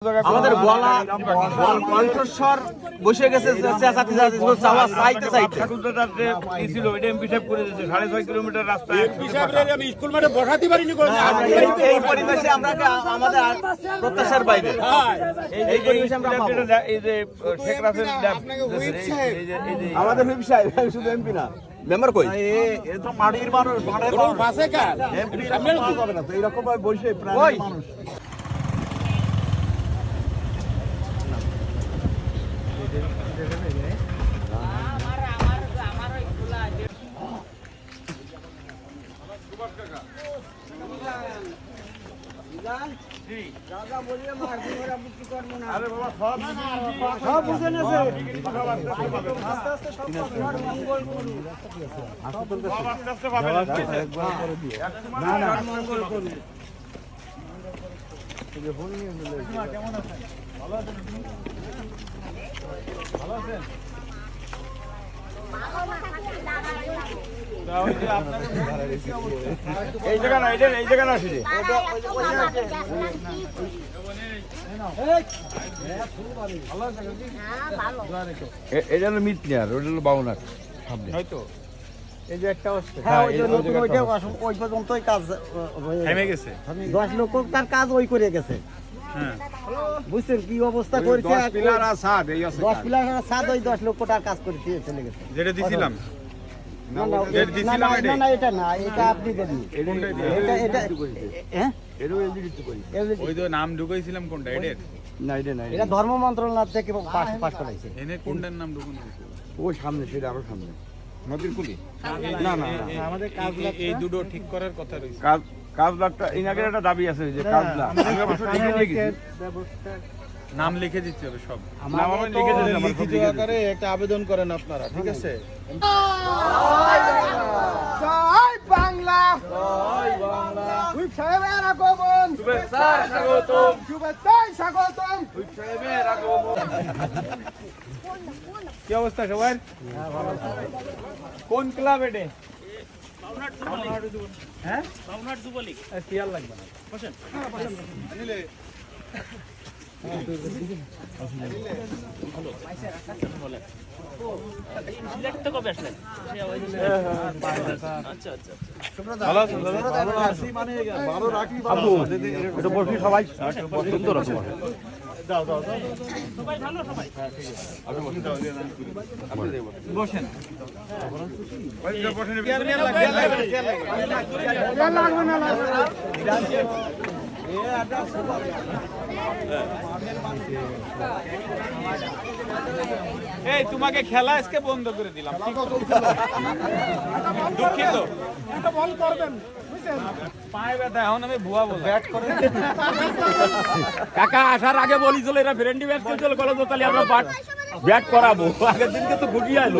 আমাদের গলা কণ্ঠস্বর বসে গেছে চেঁচাতে চাওয়া চাইতে চাইতে ছিল এটা এমপি সাহেব করে দিয়েছে 6.5 কিলোমিটার রাস্তা স্কুল মাঠে বসাতে পারিনি এই পরিবেশে আমরা আমাদের প্রত্যাশার বাইরে এই পরিবেশে আমরা এই যে শেখ রাসেল আমাদের হুইপ সাহেব শুধু এমপি না মেম্বার কই এ তো মাটির মানুষ মাঠের মানুষ পাশে কার এমপি সামনে হবে না তো এরকম ভাবে বসে প্রায় মানুষ সব বুঝে নেছে না না এই জায়গা না এই জায়গা না আসলে এটা হলো মিট নেয়ার ওটা হলো বাউনার হয়তো এই যে একটা অবস্থা হ্যাঁ ওই পর্যন্তই কাজ থেমে গেছে 10 লক্ষ তার কাজ ওই করে গেছে হ্যাঁ বুঝছেন কি অবস্থা করেছে 10 পিলার আর ছাদ এই আছে 10 পিলার আর ছাদ ওই 10 লক্ষ টাকা কাজ করে দিয়ে চলে গেছে যেটা দিছিলাম না না এটা না এটা আপনি দেন এটা হ্যাঁ ওই তো নাম ঢুকাইছিলাম কোনটা এডের না এটা না এটা ধর্ম মন্ত্রণালয় থেকে পাস করাইছে এনে কোনটার নাম ঢুকুন ওই সামনে সেটা আরো সামনে নদীর কুলি না না আমাদের কাজ এই দুটো ঠিক করার কথা রয়েছে কাজলাটা ইনাগের একটা দাবি আছে যে কাজলা আমি অবশ্য লিখে দিয়ে গেছি ব্যবস্থা নাম লিখে দিতে হবে সব নাম আমি লিখে দিয়েছি আমার লিখিত আকারে একটা আবেদন করেন আপনারা ঠিক আছে জয় বাংলা জয় বাংলা হুইপ সাহেবের আগমন শুভেচ্ছা স্বাগতম শুভেচ্ছায় স্বাগতম সাহেবের আগমন কি অবস্থা সবার কোন ক্লাব এডে হ্যাঁ বাউনার যুবলীগ সিয়াল লাগবে না বসেন নিলে সবাই সুন্দর আছে বসেন এই তোমাকে খেলা আজকে বন্ধ করে দিলাম দুঃখিত বল করবেন পায়ে ব্যথা এখন আমি ভুয়া বল ব্যাট করে কাকা আসার আগে বলি চলে এরা ফ্রেন্ডলি ব্যাট করে চলে কলেজ তাহলে আমরা ব্যাট করাবো আগের দিনকে তো গুটিয়ে আইলো